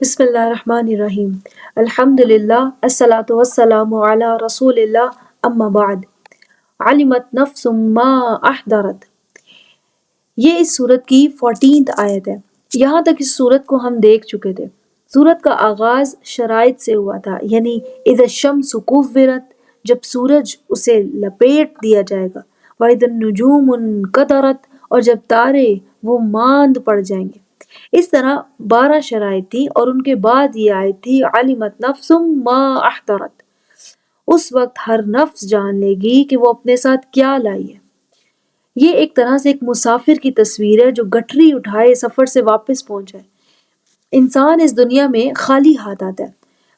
بسم اللہ الرحمن الرحیم الحمد للہ الصلاۃ والسلام علی رسول اللہ اما بعد علمت نفس ما احضرت۔ یہ اس سورت کی 14th آیت ہے۔ یہاں تک اس سورت کو ہم دیکھ چکے تھے۔ سورت کا آغاز شرائط سے ہوا تھا، یعنی اذا الشمس کورت، جب سورج اسے لپیٹ دیا جائے گا، واذا النجوم انکدرت، اور جب تارے وہ ماند پڑ جائیں گے۔ اس طرح 12 شرائط تھی اور ان کے بعد یہ آیت تھی علمت نفس ما احضرت۔ اس وقت ہر نفس جان لے گی کہ وہ اپنے ساتھ کیا لائی ہے۔ یہ ایک طرح سے ایک مسافر کی تصویر ہے جو گٹھری اٹھائے سفر سے واپس پہنچا ہے۔ انسان اس دنیا میں خالی ہاتھ آتا ہے،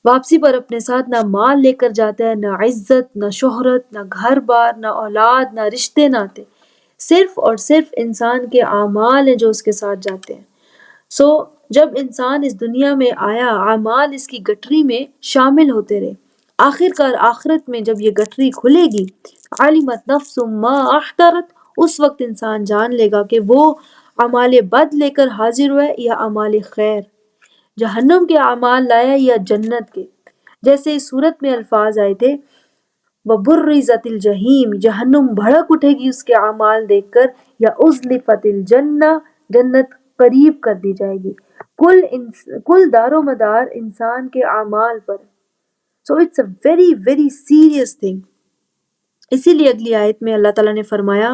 واپسی پر اپنے ساتھ نہ مال لے کر جاتا ہے، نہ عزت، نہ شہرت، نہ گھر بار، نہ اولاد، نہ رشتے ناتے، صرف اور صرف انسان کے اعمال ہیں جو اس کے ساتھ جاتے ہیں۔ جب انسان اس دنیا میں آیا، اعمال اس کی گٹھری میں شامل ہوتے رہے۔ آخر کار آخرت میں جب یہ گٹھری کھلے گی، علمت نفس ما احضرت، اس وقت انسان جان لے گا کہ وہ اعمال بد لے کر حاضر ہوئے یا اعمال خیر، جہنم کے اعمال لایا یا جنت کے۔ جیسے اس صورت میں الفاظ آئے تھے وَبُرِّزَتِ الْجَحِيمِ، جہنم بھڑک اٹھے گی اس کے اعمال دیکھ کر، یا اُزْلِفَتِ الْجَنَّةِ، جنت قریب کر دی جائے گی۔ کل دار و مدار انسان کے اعمال پر۔ So it's a very very serious thing. اسی لیے اگلی آیت میں اللہ تعالیٰ نے فرمایا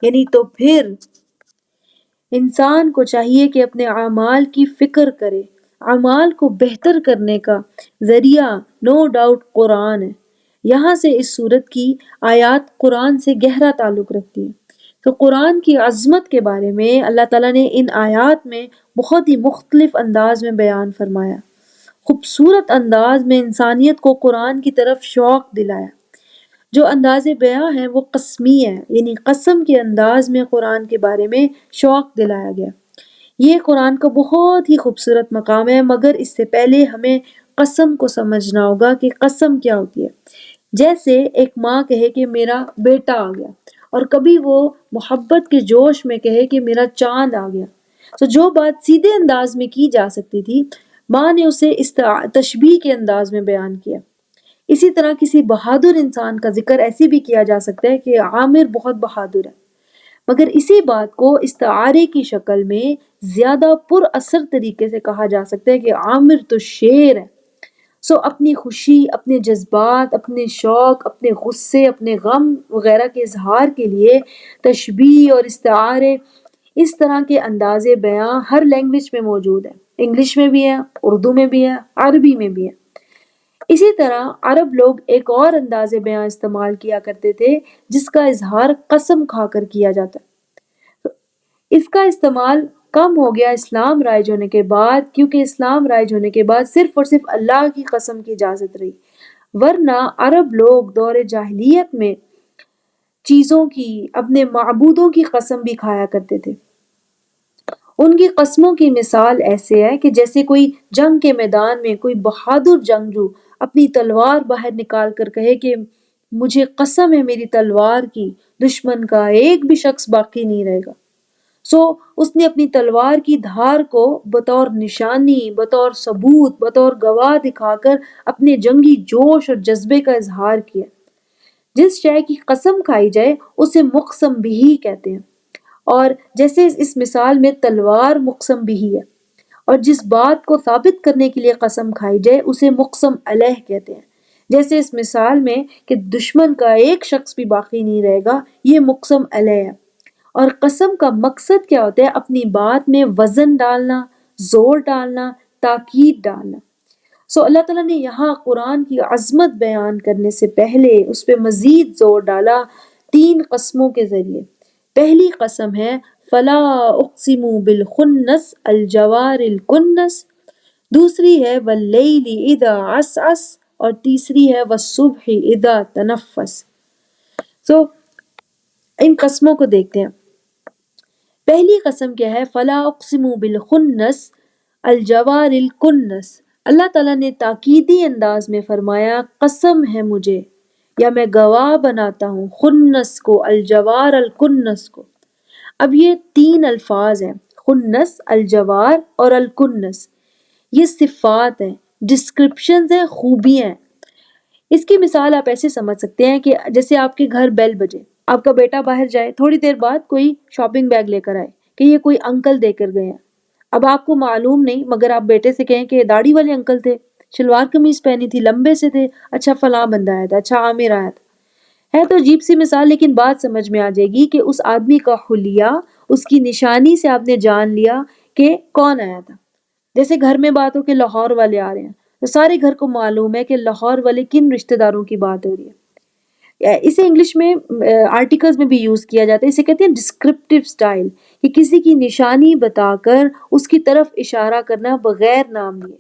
یعنی تو پھر انسان کو چاہیے کہ اپنے اعمال کی فکر کرے۔ اعمال کو بہتر کرنے کا ذریعہ نو ڈاؤٹ قرآن ہے۔ یہاں سے اس صورت کی آیات قرآن سے گہرا تعلق رکھتی ہیں۔ تو قرآن کی عظمت کے بارے میں اللہ تعالیٰ نے ان آیات میں بہت ہی مختلف انداز میں بیان فرمایا۔ خوبصورت انداز میں انسانیت کو قرآن کی طرف شوق دلایا۔ جو انداز بیاں ہے وہ قسمی ہے، یعنی قسم کے انداز میں قرآن کے بارے میں شوق دلایا گیا۔ یہ قرآن کا بہت ہی خوبصورت مقام ہے، مگر اس سے پہلے ہمیں قسم کو سمجھنا ہوگا کہ قسم کیا ہوتی ہے۔ جیسے ایک ماں کہے کہ میرا بیٹا آ گیا، اور کبھی وہ محبت کے جوش میں کہے کہ میرا چاند آ گیا۔ تو جو بات سیدھے انداز میں کی جا سکتی تھی، ماں نے اسے تشبیہ کے انداز میں بیان کیا۔ اسی طرح کسی بہادر انسان کا ذکر ایسے بھی کیا جا سکتا ہے کہ عامر بہت بہادر ہے، مگر اسی بات کو استعارے کی شکل میں زیادہ پر اثر طریقے سے کہا جا سکتا ہے کہ عامر تو شیر ہے۔ اپنی خوشی، اپنے جذبات، اپنے شوق، اپنے غصے، اپنے غم وغیرہ کے اظہار کے لیے تشبیہ اور استعارے، اس طرح کے انداز بیاں ہر لینگویج میں موجود ہے۔ انگلش میں بھی ہے، اردو میں بھی ہے، عربی میں بھی ہے۔ اسی طرح عرب لوگ ایک اور انداز بیاں استعمال کیا کرتے تھے جس کا اظہار قسم کھا کر کیا جاتا ہے۔ اس کا استعمال کم ہو گیا اسلام رائج ہونے کے بعد، کیونکہ اسلام رائج ہونے کے بعد صرف اور صرف اللہ کی قسم کی اجازت رہی، ورنہ عرب لوگ دور جاہلیت میں چیزوں کی، اپنے معبودوں کی قسم بھی کھایا کرتے تھے۔ ان کی قسموں کی مثال ایسے ہے کہ جیسے کوئی جنگ کے میدان میں کوئی بہادر جنگجو اپنی تلوار باہر نکال کر کہے کہ مجھے قسم ہے میری تلوار کی، دشمن کا ایک بھی شخص باقی نہیں رہے گا۔ اس نے اپنی تلوار کی دھار کو بطور نشانی، بطور ثبوت، بطور گواہ دکھا کر اپنے جنگی جوش اور جذبے کا اظہار کیا۔ جس شے کی قسم کھائی جائے اسے مقسم بھی کہتے ہیں، اور جیسے اس مثال میں تلوار مقسم بھی ہے، اور جس بات کو ثابت کرنے کے لیے قسم کھائی جائے اسے مقسم علیہ کہتے ہیں۔ جیسے اس مثال میں کہ دشمن کا ایک شخص بھی باقی نہیں رہے گا، یہ مقسم علیہ ہے۔ اور قسم کا مقصد کیا ہوتا ہے؟ اپنی بات میں وزن ڈالنا، زور ڈالنا، تاکید ڈالنا۔ اللہ تعالیٰ نے یہاں قرآن کی عظمت بیان کرنے سے پہلے اس پہ مزید زور ڈالا 3 قسموں کے ذریعے۔ پہلی قسم ہے فلا اقسم بالخنس الجوار الکنس، دوسری ہے واللیل اذا عسعس، اور تیسری ہے والصبح اذا تنفس۔ ان قسموں کو دیکھتے ہیں۔ پہلی قسم کیا ہے؟ فلا اقسم بالخنس الجوار الکنس۔ اللہ تعالیٰ نے تاکیدی انداز میں فرمایا قسم ہے مجھے، یا میں گواہ بناتا ہوں خنس کو، الجوار الکنس کو۔ اب یہ 3 الفاظ ہیں، خنس، الجوار اور الکنس۔ یہ صفات ہیں، ڈسکرپشنز ہیں، خوبیاں ہیں۔ اس کی مثال آپ ایسے سمجھ سکتے ہیں کہ جیسے آپ کے گھر بیل بجے، آپ کا بیٹا باہر جائے، تھوڑی دیر بعد کوئی شاپنگ بیگ لے کر آئے کہ یہ کوئی انکل دے کر گئے ہیں۔ اب آپ کو معلوم نہیں، مگر آپ بیٹے سے کہیں کہ داڑھی والے انکل تھے، شلوار قمیض پہنی تھی، لمبے سے تھے، اچھا فلاں بندہ آیا تھا، اچھا عامر آیا تھا۔ ہے تو عجیب سی مثال، لیکن بات سمجھ میں آ جائے گی کہ اس آدمی کا حلیہ، اس کی نشانی سے آپ نے جان لیا کہ کون آیا تھا۔ جیسے گھر میں بات ہو کہ لاہور والے آ رہے ہیں، تو سارے گھر کو معلوم ہے کہ لاہور والے کن رشتہ داروں کی بات ہو رہی ہے۔ اسے انگلش میں آرٹیکلز میں بھی یوز کیا جاتا ہے، اسے کہتے ہیں ڈسکرپٹیو سٹائل، کہ کسی کی نشانی بتا کر اس کی طرف اشارہ کرنا بغیر نام لیے۔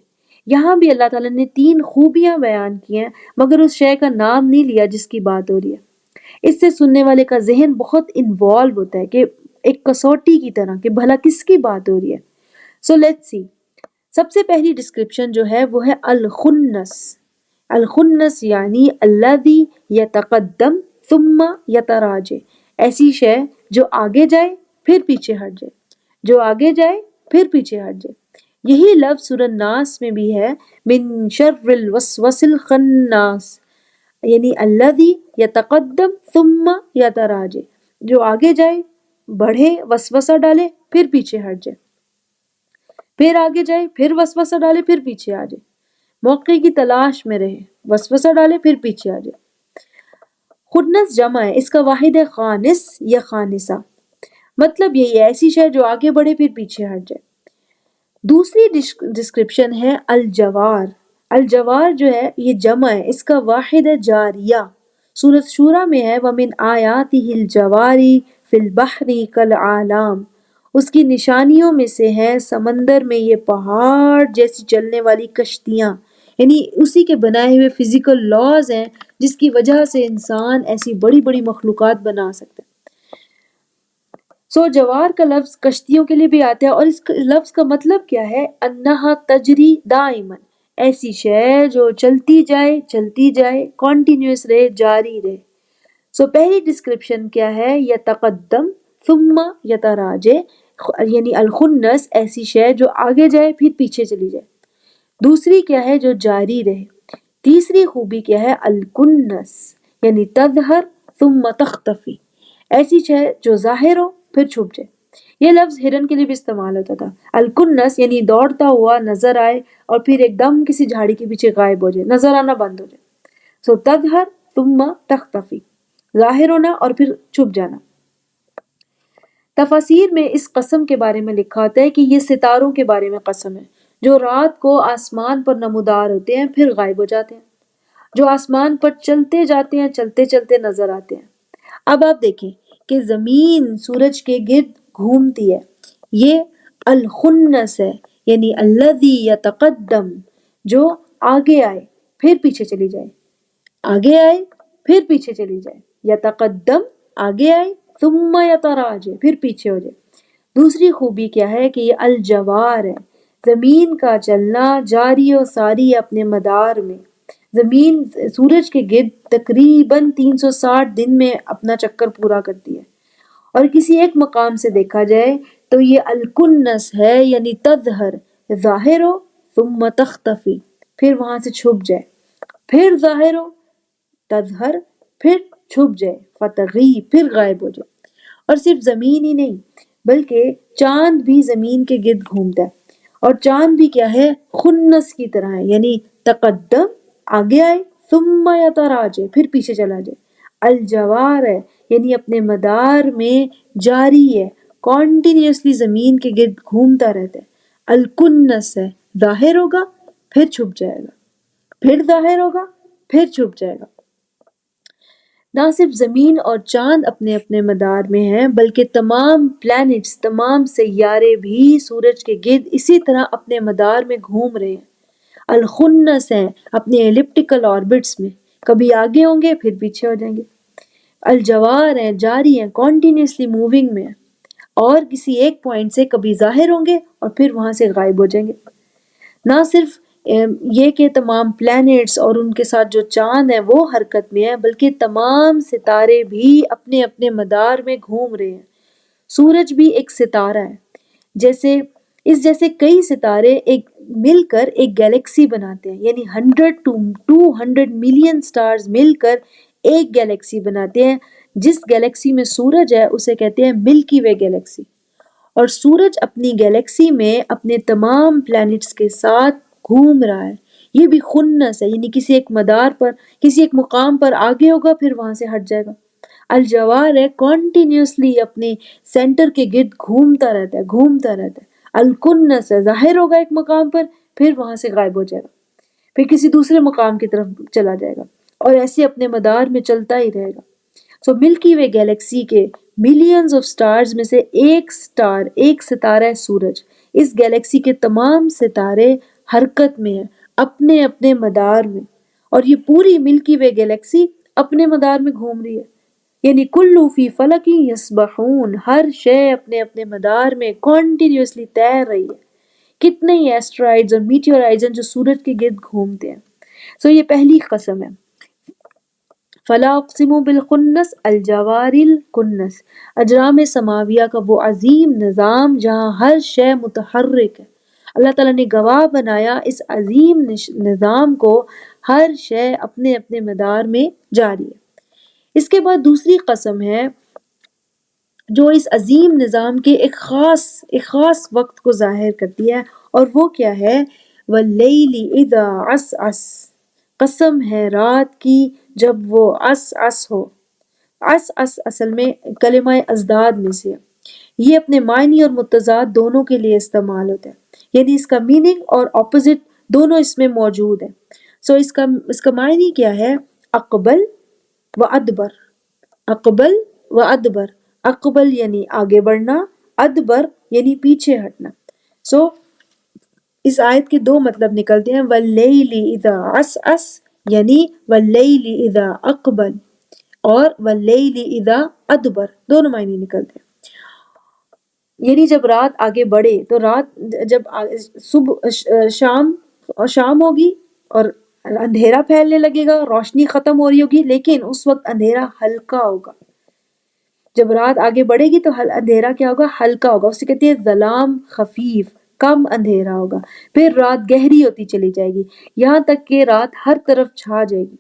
یہاں بھی اللہ تعالیٰ نے 3 خوبیاں بیان کی ہیں، مگر اس شے کا نام نہیں لیا جس کی بات ہو رہی ہے۔ اس سے سننے والے کا ذہن بہت انوالو ہوتا ہے کہ ایک کسوٹی کی طرح کہ بھلا کس کی بات ہو رہی ہے۔ سو لیٹس سی، سب سے پہلی ڈسکرپشن جو ہے وہ ہے الخنس۔ الخنس یعنی الذی یتقدم ثم یتراجع، ایسی شے جو آگے جائے پھر پیچھے ہٹ جائے، جو آگے جائے پھر پیچھے ہٹ جائے۔ یہی لفظ سورہ الناس میں بھی ہے، من شر الوسوس الخناس، یعنی الذی یتقدم ثم یتراجع، جو آگے جائے، بڑھے، وسوسہ ڈالے، پھر پیچھے ہٹ جائے، پھر آگے جائے، پھر وسوسہ ڈالے، پھر پیچھے آ جائے، موقع کی تلاش میں رہے، وسوسہ ڈالے، پھر پیچھے آ جائے۔ خنس جمع ہے، اس کا واحد ہے خانس یا خانسہ، مطلب یہی ہے ایسی شے جو آگے بڑھے پھر پیچھے ہٹ جائے۔ دوسری ڈسکرپشن ہے الجوار۔ الجوار جو ہے یہ جمع ہے، اس کا واحد ہے جاریہ۔ سورۃ شورى میں ہے وَمِنْ آیَاتِهِ الْجَوَارِ فِي الْبَحْرِ كَالْأَعْلَامِ، اس کی نشانیوں میں سے ہے سمندر میں یہ پہاڑ جیسی چلنے والی کشتیاں، یعنی اسی کے بنائے ہوئے فزیکل لاز ہیں جس کی وجہ سے انسان ایسی بڑی بڑی مخلوقات بنا سکتا ہے۔ جوار کا لفظ کشتیوں کے لیے بھی آتا ہے، اور اس لفظ کا مطلب کیا ہے؟ انہا تجری دائما، ایسی شے جو چلتی جائے، کنٹینیوس رہے، جاری رہے۔ پہلی ڈسکرپشن کیا ہے؟ یتقدم ثم یتراجع، یعنی الخنس ایسی شے جو آگے جائے پھر پیچھے چلی جائے۔ دوسری کیا ہے؟ جو جاری رہے۔ تیسری خوبی کیا ہے؟ الکنس، یعنی تظہر ثم تختفی، ایسی شے جو ظاہر ہو پھر چھپ جائے۔ یہ لفظ ہرن کے لیے بھی استعمال ہوتا تھا۔ الکنس یعنی دوڑتا ہوا نظر آئے اور پھر ایک دم کسی جھاڑی کے پیچھے غائب ہو جائے، نظر آنا بند ہو جائے۔ تظہر ثم تختفی، ظاہر ہونا اور پھر چھپ جانا۔ تفاسیر میں اس قسم کے بارے میں لکھا ہوتا ہے کہ یہ ستاروں کے بارے میں قسم ہے، جو رات کو آسمان پر نمودار ہوتے ہیں پھر غائب ہو جاتے ہیں، جو آسمان پر چلتے جاتے ہیں، چلتے چلتے نظر آتے ہیں۔ اب آپ دیکھیں کہ زمین سورج کے گرد گھومتی ہے، یہ الخنس ہے، یعنی الذی یتقدم، جو آگے آئے پھر پیچھے چلی جائے، آگے آئے پھر پیچھے چلی جائے، یتقدم آگے آئے، ثم یتراجع پھر پیچھے ہو جائے۔ دوسری خوبی کیا ہے کہ یہ الجوار ہے، زمین کا چلنا جاری و ساری اپنے مدار میں، زمین سورج کے گرد تقریباً 360 دن میں اپنا چکر پورا کرتی ہے، اور کسی ایک مقام سے دیکھا جائے تو یہ الکنس ہے، یعنی تظہر، ظاہر ہو، ثم تختفی، پھر وہاں سے چھپ جائے، پھر ظاہر ہو، تظہر، پھر چھپ جائے، فتغیب، پھر غائب ہو جائے۔ اور صرف زمین ہی نہیں بلکہ چاند بھی زمین کے گرد گھومتا ہے، اور چاند بھی کیا ہے؟ خنس کی طرح ہے، یعنی تقدم آگے آئے، ثم یتراجع پھر پیچھے چلا جائے۔ الجوار ہے، یعنی اپنے مدار میں جاری ہے، کانٹینیوسلی زمین کے گرد گھومتا رہتا ہے۔ الکنس ہے، ظاہر ہوگا پھر چھپ جائے گا، پھر ظاہر ہوگا پھر چھپ جائے گا۔ نہ صرف زمین اور چاند اپنے اپنے مدار میں ہیں بلکہ تمام پلانٹس، تمام سیارے بھی سورج کے گرد اسی طرح اپنے مدار میں گھوم رہے ہیں۔ الخنس ہیں اپنے ایلپٹیکل آربٹس میں، کبھی آگے ہوں گے پھر پیچھے ہو جائیں گے۔ الجوار ہیں، جاری ہیں، کنٹینیوسلی موونگ میں ہیں، اور کسی ایک پوائنٹ سے کبھی ظاہر ہوں گے اور پھر وہاں سے غائب ہو جائیں گے۔ نہ صرف یہ کہ تمام پلانٹس اور ان کے ساتھ جو چاند ہیں وہ حرکت میں ہیں، بلکہ تمام ستارے بھی اپنے اپنے مدار میں گھوم رہے ہیں۔ سورج بھی ایک ستارہ ہے، جیسے اس جیسے کئی ستارے ایک مل کر ایک گیلیکسی بناتے ہیں، یعنی 100 to 200 ملین سٹارز مل کر ایک گیلیکسی بناتے ہیں. جس گیلیکسی میں سورج ہے اسے کہتے ہیں ملکی وے گیلیکسی. اور سورج اپنی گیلیکسی میں اپنے تمام پلانٹس کے ساتھ گھوم رہا ہے. یہ بھی خنس ہے، یعنی کسی ایک مدار پر، کسی ایک مقام پر آگے ہوگا پھر وہاں سے ہٹ جائے گا. الجوار ہے، کنٹینیوسلی اپنے سینٹر کے گرد گھومتا رہتا ہے، گھومتا رہتا ہے. الکنس ہے، ظاہر ہوگا ایک مقام پر پھر وہاں سے غائب ہو جائے گا، پھر کسی دوسرے مقام کی طرف چلا جائے گا، اور ایسے اپنے مدار میں چلتا ہی رہے گا. سو ملکی وے گیلیکسی کے ملینز آف سٹارز میں سے ایک ستارہ ہے سورج. اس گیلیکسی کے تمام ستارے حرکت میں ہیں، اپنے اپنے مدار میں، اور یہ پوری ملکی وے گیلیکسی اپنے مدار میں گھوم رہی ہے. یعنی کلو فی فلک یسبحون، ہر شے اپنے اپنے مدار میں کنٹینیوسلی تیر رہی ہے. کتنے ہی ایسٹرائڈز اور میٹیورائڈز ہیں جو سورج کے گرد گھومتے ہیں. سو یہ پہلی قسم ہے. فلا اقسم بالخنس الجوار الکنس، اجرام سماویہ کا وہ عظیم نظام جہاں ہر شے متحرک ہے. اللہ تعالیٰ نے گواہ بنایا اس عظیم نظام کو، ہر شے اپنے اپنے مدار میں جاری ہے. اس کے بعد دوسری قسم ہے جو اس عظیم نظام کے ایک خاص وقت کو ظاہر کرتی ہے، اور وہ کیا ہے؟ واللیل اذا عسعس، قسم ہے رات کی جب وہ عسعس ہو. عسعس اصل میں کلمہ ازداد میں سے ہے. یہ اپنے معنی اور متضاد دونوں کے لیے استعمال ہوتا ہے، یعنی اس کا میننگ اور اپوزٹ دونوں اس میں موجود ہیں. سو اس کا معنی کیا ہے؟ اقبل و ادبر. اقبل و ادبر، اقبل یعنی آگے بڑھنا، ادبر یعنی پیچھے ہٹنا. سو اس آیت کے دو مطلب نکلتے ہیں. واللیل اذا عسعس یعنی واللیل اذا اقبل، اور واللیل اذا ادبر، دونوں معنی نکلتے ہیں. یعنی جب رات آگے بڑھے تو رات جب صبح شام ہوگی اور اندھیرا پھیلنے لگے گا، روشنی ختم ہو رہی ہوگی، لیکن اس وقت اندھیرا ہلکا ہوگا. جب رات آگے بڑھے گی تو اندھیرا کیا ہوگا؟ ہلکا ہوگا. اسے کہتے ہیں ظلام خفیف، کم اندھیرا ہوگا. پھر رات گہری ہوتی چلی جائے گی یہاں تک کہ رات ہر طرف چھا جائے گی.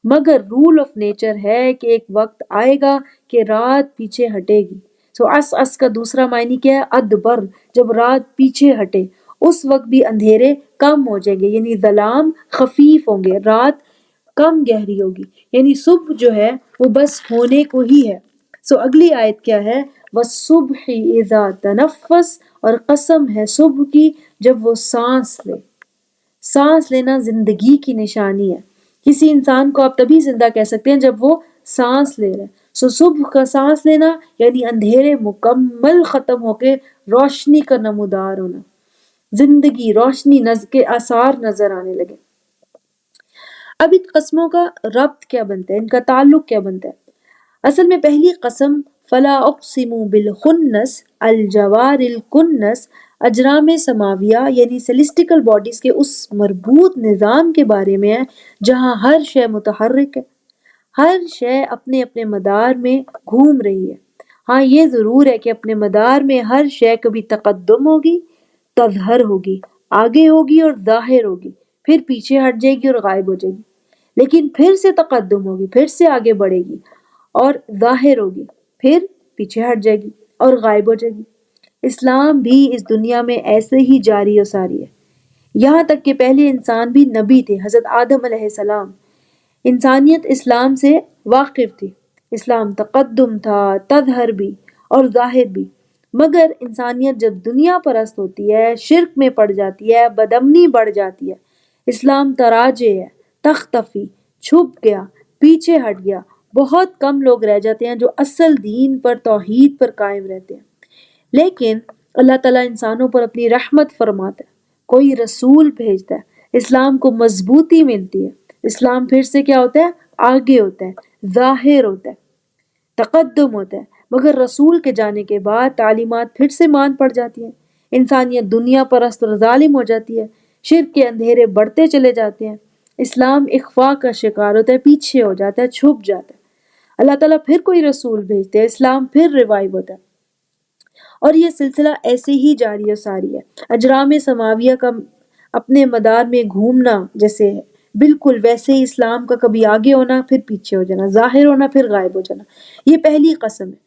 مگر رول آف نیچر ہے کہ ایک وقت آئے گا کہ رات پیچھے ہٹے گی. سو اس کا دوسرا معنی کیا ہے؟ ادبر، جب رات پیچھے ہٹے اس وقت بھی اندھیرے کم ہو جائیں گے، یعنی ظلام خفیف ہوں گے، رات کم گہری ہوگی، یعنی صبح جو ہے وہ بس ہونے کو ہی ہے. سو اگلی آیت کیا ہے؟ وَالصُّبْحِ إِذَا تَنَفَّسَ، اور قسم ہے صبح کی جب وہ سانس لے. سانس لینا زندگی کی نشانی ہے. کسی انسان کو آپ تبھی زندہ کہہ سکتے ہیں جب وہ سانس لے رہے. سو صبح کا سانس لینا یعنی اندھیرے مکمل ختم ہو کے روشنی کا نمودار ہونا، زندگی روشنی کے آثار نظر آنے لگے. اب ان قسموں کا ربط کیا بنتا ہے، ان کا تعلق کیا بنتا ہے؟ اصل میں پہلی قسم فلا اقسم بالخنس الجوار الکنس، اجرام سماویہ یعنی سیلسٹیکل باڈیز کے اس مربوط نظام کے بارے میں ہے جہاں ہر شے متحرک ہے، ہر شے اپنے اپنے مدار میں گھوم رہی ہے. ہاں یہ ضرور ہے کہ اپنے مدار میں ہر شے کبھی تقدم ہوگی، تظہر ہوگی، آگے ہوگی اور ظاہر ہوگی، پھر پیچھے ہٹ جائے گی اور غائب ہو جائے گی، لیکن پھر سے تقدم ہوگی، پھر سے آگے بڑھے گی اور ظاہر ہوگی، پھر پیچھے ہٹ جائے گی اور غائب ہو جائے گی. اسلام بھی اس دنیا میں ایسے ہی جاری و ساری ہے. یہاں تک کہ پہلے انسان بھی نبی تھے، حضرت آدم علیہ السلام. انسانیت اسلام سے واقف تھی. اسلام تقدم تھا، تظہر بھی اور ظاہر بھی. مگر انسانیت جب دنیا پرست ہوتی ہے، شرک میں پڑ جاتی ہے، بدامنی بڑھ جاتی ہے، اسلام تراجع ہے، تختفی، چھپ گیا، پیچھے ہٹ گیا. بہت کم لوگ رہ جاتے ہیں جو اصل دین پر، توحید پر قائم رہتے ہیں. لیکن اللہ تعالیٰ انسانوں پر اپنی رحمت فرماتا ہے، کوئی رسول بھیجتا ہے، اسلام کو مضبوطی ملتی ہے. اسلام پھر سے کیا ہوتا ہے؟ آگے ہوتا ہے، ظاہر ہوتا ہے، تقدم ہوتا ہے. مگر رسول کے جانے کے بعد تعلیمات پھر سے مان پڑ جاتی ہیں، انسانیت دنیا پرست اور ظالم ہو جاتی ہے، شرک کے اندھیرے بڑھتے چلے جاتے ہیں، اسلام اخفاء کا شکار ہوتا ہے، پیچھے ہو جاتا ہے، چھپ جاتا ہے. اللہ تعالیٰ پھر کوئی رسول بھیجتے ہیں، اسلام پھر ریوائیو ہوتا ہے. اور یہ سلسلہ ایسے ہی جاری و ساری ہے۔ اجرام سماویہ کا اپنے مدار میں گھومنا جیسے ہے، بالکل ویسے ہی اسلام کا کبھی آگے ہونا پھر پیچھے ہو جانا، ظاہر ہونا پھر غائب ہو جانا، یہ پہلی قسم ہے۔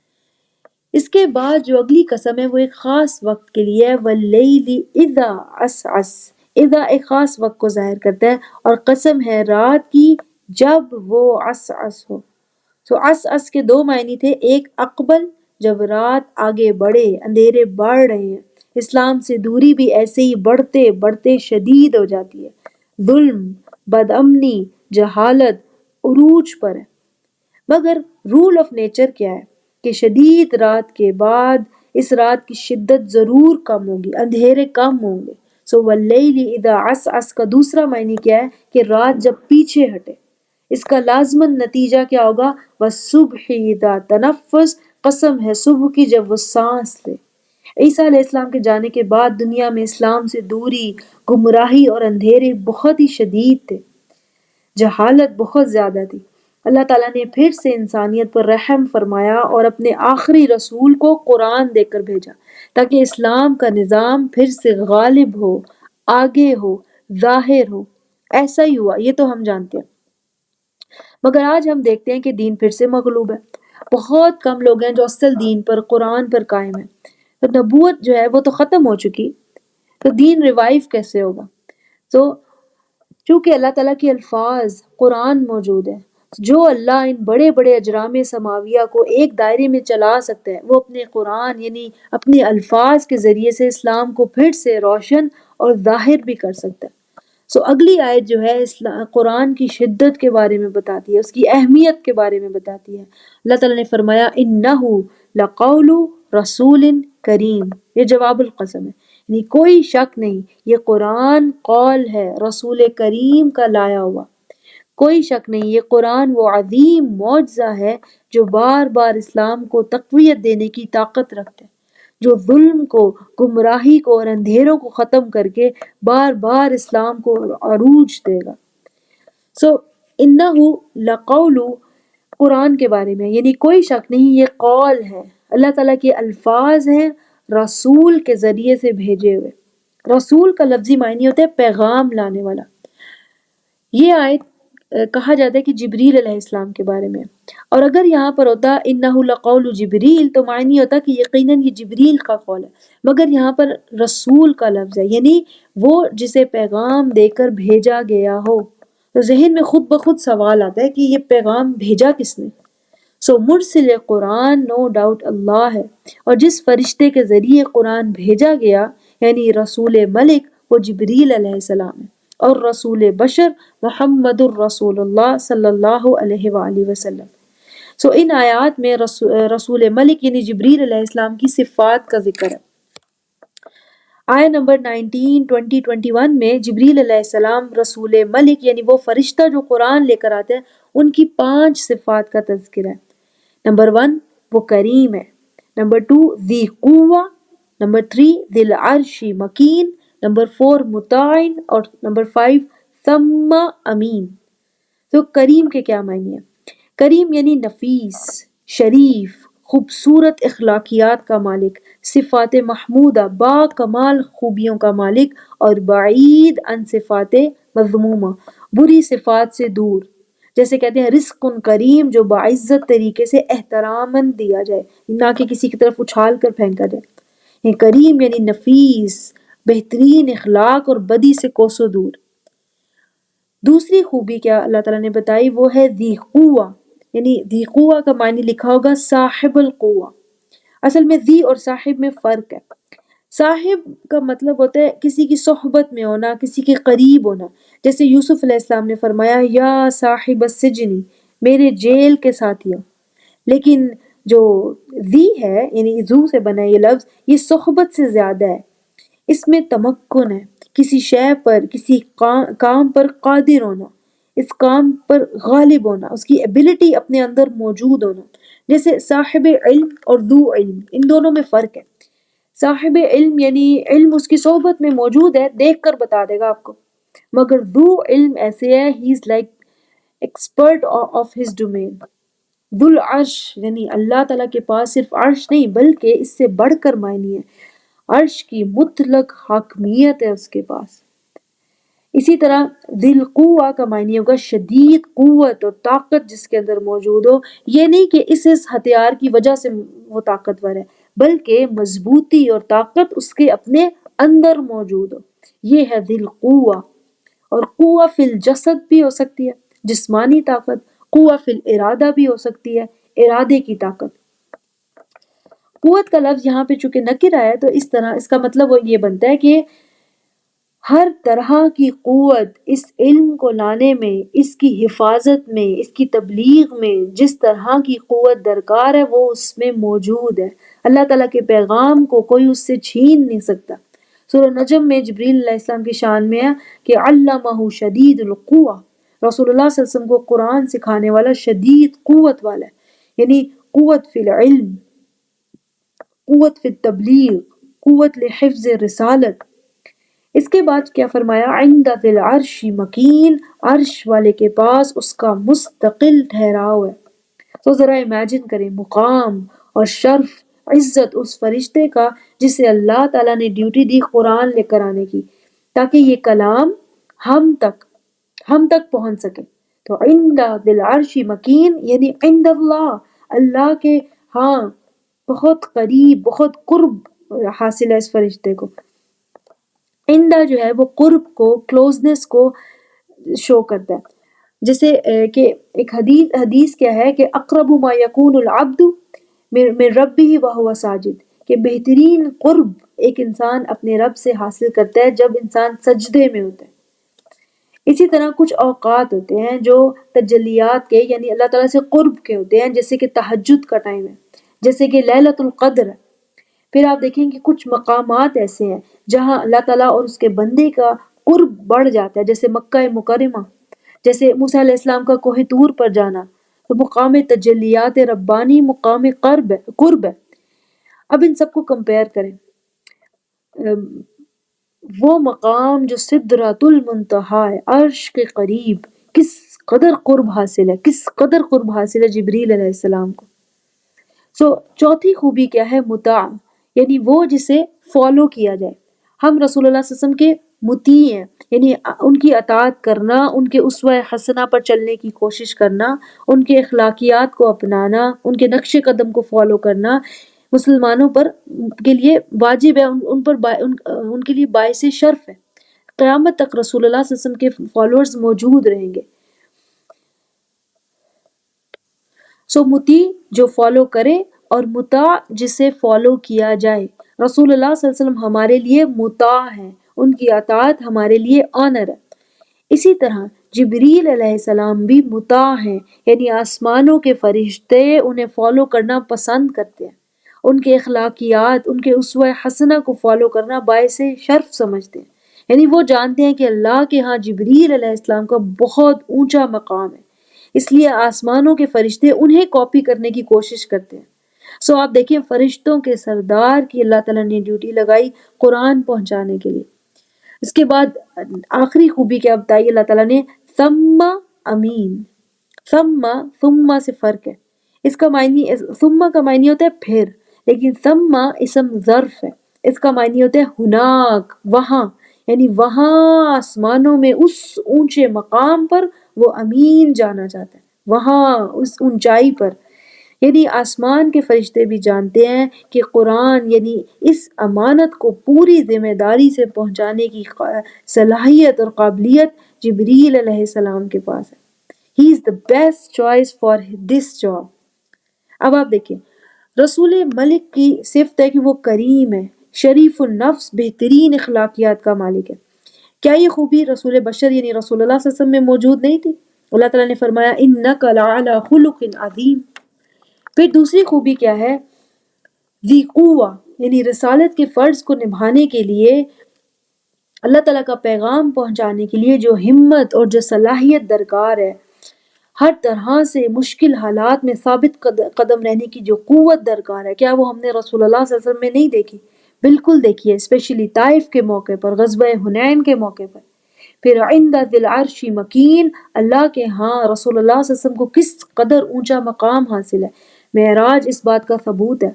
اس کے بعد جو اگلی قسم ہے وہ ایک خاص وقت کے لیے ہے، وَاللَّيْلِ إِذَا عَسْعَسَ، اذا ایک خاص وقت کو ظاہر کرتا ہے، اور قسم ہے رات کی جب وہ عسعس ہو۔ تو عسعس کے دو معنی تھے، ایک اقبل جب رات آگے بڑھے، اندھیرے بڑھ رہے ہیں، اسلام سے دوری بھی ایسے ہی بڑھتے بڑھتے شدید ہو جاتی ہے، ظلم، بدامنی، جہالت عروج پر ہے۔ مگر رول آف نیچر کیا ہے کہ شدید رات کے بعد اس رات کی شدت ضرور کم ہوگی، اندھیرے کم ہوں گے۔ سو واللیل اذا عسعس کا دوسرا معنی کیا ہے کہ رات جب پیچھے ہٹے۔ اس کا لازماً نتیجہ کیا ہوگا؟ والصبح اذا تنفس، قسم ہے صبح کی جب وہ سانس لے۔ عیسیٰ علیہ السلام کے جانے کے بعد دنیا میں اسلام سے دوری، گمراہی اور اندھیرے بہت ہی شدید تھے، جہالت بہت زیادہ تھی۔ اللہ تعالیٰ نے پھر سے انسانیت پر رحم فرمایا اور اپنے آخری رسول کو قرآن دے کر بھیجا تاکہ اسلام کا نظام پھر سے غالب ہو، آگے ہو، ظاہر ہو۔ ایسا ہی ہوا، یہ تو ہم جانتے ہیں۔ مگر آج ہم دیکھتے ہیں کہ دین پھر سے مغلوب ہے۔ بہت کم لوگ ہیں جو اصل دین پر، قرآن پر قائم ہیں۔ تو نبوت جو ہے وہ تو ختم ہو چکی، تو دین ریوائیو کیسے ہوگا؟ تو چونکہ اللہ تعالیٰ کے الفاظ قرآن موجود ہے، جو اللہ ان بڑے بڑے اجرام سماویہ کو ایک دائرے میں چلا سکتا ہے، وہ اپنے قرآن یعنی اپنے الفاظ کے ذریعے سے اسلام کو پھر سے روشن اور ظاہر بھی کر سکتا ہے۔ سو اگلی آیت جو ہے قرآن کی شدت کے بارے میں بتاتی ہے، اس کی اہمیت کے بارے میں بتاتی ہے۔ اللہ تعالیٰ نے فرمایا اِنَّهُ لَقَوْلُ رَسُولٍ کریم، یہ جواب القسم ہے، یعنی کوئی شک نہیں یہ قرآن قول ہے رسول کریم کا لایا ہوا۔ کوئی شک نہیں یہ قرآن وہ عظیم معجزہ ہے جو بار بار اسلام کو تقویت دینے کی طاقت رکھتا ہے، جو ظلم کو، گمراہی کو اور اندھیروں کو ختم کر کے بار بار اسلام کو عروج دے گا۔ سو انہو لقول، قرآن کے بارے میں یعنی کوئی شک نہیں یہ قول ہے، اللہ تعالیٰ کے الفاظ ہیں رسول کے ذریعے سے بھیجے ہوئے۔ رسول کا لفظی معنی ہوتا ہے پیغام لانے والا۔ یہ آیت کہا جاتا ہے کہ جبریل علیہ السلام کے بارے میں، اور اگر یہاں پر ہوتا انہ لقول جبریل تو معنی ہوتا کہ یقیناً یہ جبریل کا قول ہے، مگر یہاں پر رسول کا لفظ ہے، یعنی وہ جسے پیغام دے کر بھیجا گیا ہو۔ تو ذہن میں خود بخود سوال آتا ہے کہ یہ پیغام بھیجا کس نے؟ سو مرسل قرآن نو ڈاؤٹ اللہ ہے، اور جس فرشتے کے ذریعے قرآن بھیجا گیا یعنی رسول ملک وہ جبریل علیہ السلام ہے، اور رسول بشر محمد الرسول اللہ صلی اللہ علیہ وآلہ وسلم۔ سو ان آیات میں رسول ملک یعنی جبریل علیہ السلام کی صفات کا ذکر ہے۔ آیہ نمبر 19، 20، 21 میں جبریل علیہ السلام رسول ملک یعنی وہ فرشتہ جو قرآن لے کر آتے ہیں ان کی 5 صفات کا تذکرہ ہے۔ نمبر 1 وہ کریم ہے، نمبر 2 ذی قوہ، نمبر 3 ذی العرش مکین، نمبر 4 مطاعن، اور نمبر 5 ثم امین۔ تو کریم کے کیا معنی ہے؟ کریم یعنی نفیس، شریف، خوبصورت اخلاقیات کا مالک، صفات محمودہ، با کمال خوبیوں کا مالک، اور بعید عن صفات مذمومہ، بری صفات سے دور۔ جیسے کہتے ہیں رزق کریم، جو باعزت طریقے سے احتراماً دیا جائے، نہ کہ کسی کی طرف اچھال کر پھینکا جائے۔ یہ کریم یعنی نفیس، بہترین اخلاق اور بدی سے کوسوں دور۔ دوسری خوبی کیا اللہ تعالیٰ نے بتائی وہ ہے ذی قوہ، یعنی ذی قوہ کا معنی لکھا ہوگا صاحب القوہ۔ اصل میں ذی اور صاحب میں فرق ہے۔ صاحب کا مطلب ہوتا ہے کسی کی صحبت میں ہونا، کسی کے قریب ہونا، جیسے یوسف علیہ السلام نے فرمایا یا صاحب السجن، میرے جیل کے ساتھیوں۔ لیکن جو ذی ہے یعنی ذو سے بنا یہ لفظ، یہ صحبت سے زیادہ ہے، اس میں تمکن ہے، کسی شے پر، کسی کام پر قادر ہونا، اس کام پر غالب ہونا، اس کی ایبلٹی اپنے اندر موجود ہونا۔ جیسے صاحب علم اور ذو علم، ان دونوں میں فرق ہے۔ صاحب علم یعنی علم اس کی صحبت میں موجود ہے، دیکھ کر بتا دے گا آپ کو، مگر ذو علم ایسے ہے ہی is like expert of his domain, ذو العرش یعنی اللہ تعالیٰ کے پاس صرف عرش نہیں بلکہ اس سے بڑھ کر معنی ہے، عرش کی مطلق حاکمیت ہے اس کے پاس۔ اسی طرح ذی القوہ کا معنی ہوگا شدید قوت اور طاقت جس کے اندر موجود ہو، یہ نہیں کہ اس ہتھیار کی وجہ سے وہ طاقتور ہے، بلکہ مضبوطی اور طاقت اس کے اپنے اندر موجود ہو، یہ ہے ذی القوہ۔ اور قوہ فی الجسد بھی ہو سکتی ہے، جسمانی طاقت، قوہ فی الارادہ بھی ہو سکتی ہے، ارادے کی طاقت۔ قوت کا لفظ یہاں پہ چونکہ نکر آیا ہے تو اس طرح اس کا مطلب وہ یہ بنتا ہے کہ ہر طرح کی قوت اس علم کو لانے میں، اس کی حفاظت میں، اس کی تبلیغ میں جس طرح کی قوت درکار ہے وہ اس میں موجود ہے۔ اللہ تعالیٰ کے پیغام کو کوئی اس سے چھین نہیں سکتا۔ سورہ نجم میں جبریل علیہ السلام کی شان میں ہے کہ علمہ شدید القوہ، رسول اللہ صلی اللہ علیہ وسلم کو قرآن سکھانے والا شدید قوت والا ہے، یعنی قوت فی العلم، قوت فی التبلیغ، قوت لحفظ رسالت۔ اس کے بعد کیا فرمایا؟ عند ذی العرش مکین، عرش والے کے پاس اس کا مستقل ٹھہراؤ ہے۔ تو ذرا امیجن کریں مقام اور شرف، عزت اس فرشتے کا جسے اللہ تعالیٰ نے ڈیوٹی دی قرآن لے کر آنے کی تاکہ یہ کلام ہم تک پہنچ سکے۔ تو عند ذی العرش مکین یعنی عند اللہ، اللہ کے ہاں بہت قریب، بہت قرب حاصل ہے اس فرشتے کو۔ عندہ جو ہے وہ قرب کو، کلوزنس کو شو کرتا ہے۔ جیسے کہ ایک حدیث کیا ہے کہ اقرب ما یکون العبد من ربہ وہو ساجد، کہ بہترین قرب ایک انسان اپنے رب سے حاصل کرتا ہے جب انسان سجدے میں ہوتا ہے۔ اسی طرح کچھ اوقات ہوتے ہیں جو تجلیات کے یعنی اللہ تعالیٰ سے قرب کے ہوتے ہیں، جیسے کہ تہجد کا ٹائم ہے، جیسے کہ لیلۃ القدر ہے۔ پھر آپ دیکھیں کہ کچھ مقامات ایسے ہیں جہاں اللہ تعالیٰ اور اس کے بندے کا قرب بڑھ جاتا ہے، جیسے مکہ مکرمہ، جیسے موسیٰ علیہ السلام کا کوہ طور پر جانا، تو مقام تجلیات ربانی، مقام قرب ہے۔ اب ان سب کو کمپیئر کریں، وہ مقام جو سدرۃ المنتہا ہے، عرش کے قریب، کس قدر قرب حاصل ہے، کس قدر قرب حاصل ہے جبریل علیہ السلام کو۔ چوتھی خوبی کیا ہے؟ مطاع، یعنی وہ جسے فالو کیا جائے۔ ہم رسول اللہ صلی اللہ علیہ وسلم کے مطیع ہیں، یعنی ان کی اطاعت کرنا، ان کے اسوہ حسنہ پر چلنے کی کوشش کرنا، ان کے اخلاقیات کو اپنانا، ان کے نقش قدم کو فالو کرنا مسلمانوں پر کے لیے واجب ہے، ان کے لیے باعث شرف ہے۔ قیامت تک رسول اللہ صلی اللہ علیہ وسلم کے فالوورز موجود رہیں گے۔ مطیع جو فالو کرے اور مطاع جسے فالو کیا جائے۔ رسول اللہ صلی اللہ علیہ وسلم ہمارے لیے مطاع ہیں، ان کی اطاعت ہمارے لیے آنر ہے۔ اسی طرح جبریل علیہ السلام بھی مطاع ہیں، یعنی آسمانوں کے فرشتے انہیں فالو کرنا پسند کرتے ہیں، ان کے اخلاقیات، ان کے اسوہ حسنہ کو فالو کرنا باعث شرف سمجھتے ہیں، یعنی وہ جانتے ہیں کہ اللہ کے ہاں جبریل علیہ السلام کا بہت اونچا مقام ہے، اس لیے آسمانوں کے فرشتے انہیں کاپی کرنے کی کوشش کرتے ہیں۔ آپ دیکھیں فرشتوں کے سردار کی اللہ تعالیٰ نے ڈیوٹی لگائی قرآن پہنچانے کے لیے۔ اس کے بعد آخری خوبی کیا بتائی اللہ تعالیٰ نے؟ ثم امین۔ ثم سے فرق ہے، اس کا معنی ثم کا معنی ہوتا ہے پھر، لیکن ثم اسم ظرف ہے، اس کا معنی ہوتا ہے ہناک، وہاں، یعنی وہاں آسمانوں میں اس اونچے مقام پر وہ امین جانا چاہتا ہے، وہاں اس اونچائی پر، یعنی آسمان کے فرشتے بھی جانتے ہیں کہ قرآن یعنی اس امانت کو پوری ذمہ داری سے پہنچانے کی صلاحیت اور قابلیت جبریل علیہ السلام کے پاس ہے۔ He is the best choice for this job۔ اب آپ دیکھیں رسول ملک کی صفت ہے کہ وہ کریم ہے، شریف النفس، بہترین اخلاقیات کا مالک ہے۔ کیا یہ خوبی رسول بشر یعنی رسول اللہ صلی اللہ علیہ وسلم میں موجود نہیں تھی؟ اللہ تعالیٰ نے فرمایا اِنَّكَ لَعَلَىٰ خُلُقٍ عَظِيمٍ۔ پھر دوسری خوبی کیا ہے؟ ذی قوہ، یعنی رسالت کے فرض کو نبھانے کے لیے، اللہ تعالیٰ کا پیغام پہنچانے کے لیے جو ہمت اور جو صلاحیت درکار ہے، ہر طرح سے مشکل حالات میں ثابت قدم رہنے کی جو قوت درکار ہے، کیا وہ ہم نے رسول اللہ صلی اللہ علیہ وسلم میں نہیں دیکھی؟ بالکل دیکھی ہے، اسپیشلی طائف کے موقع پر، غزوہ حنین کے موقع پر۔ پھر عند ذی العرش مکین، اللہ کے ہاں رسول اللہ صلی اللہ علیہ وسلم کو کس قدر اونچا مقام حاصل ہے، معراج اس بات کا ثبوت ہے۔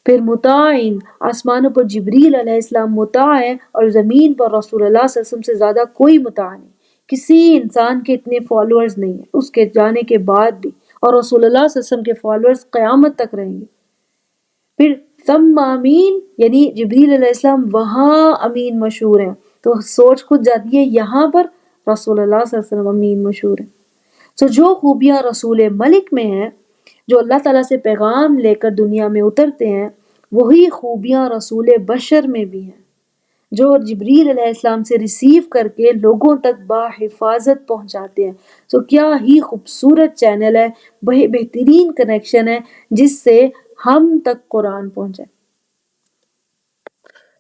پھر مطاعن، آسمانوں پر جبریل علیہ السلام مطاع ہے، اور زمین پر رسول اللہ صلی اللہ علیہ وسلم سے زیادہ کوئی مطاع نہیں، کسی انسان کے اتنے فالوورز نہیں ہیں اس کے جانے کے بعد بھی، اور رسول اللہ صلی اللہ علیہ وسلم کے فالوورز قیامت تک رہیں گے۔ پھر ثم امین، یعنی جبریل علیہ السلام وہاں امین مشہور ہیں، تو سوچ خود جاتی ہے یہاں پر رسول اللہ صلی اللہ علیہ وسلم امین مشہور ہیں۔ تو جو خوبیاں رسول ملک میں ہیں، جو اللہ تعالیٰ سے پیغام لے کر دنیا میں اترتے ہیں، وہی خوبیاں رسول بشر میں بھی ہیں، جو جبریل علیہ السلام سے ریسیو کر کے لوگوں تک بحفاظت پہنچاتے ہیں۔ تو کیا ہی خوبصورت چینل ہے، بہترین کنیکشن ہے جس سے ہم تک قرآن پہنچے۔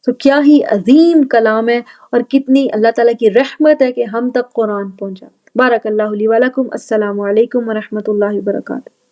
تو کیا ہی عظیم کلام ہے، اور کتنی اللہ تعالیٰ کی رحمت ہے کہ ہم تک قرآن پہنچا۔ بارک اللہ لی ولکم، السلام علیکم ورحمۃ اللہ وبرکاتہ۔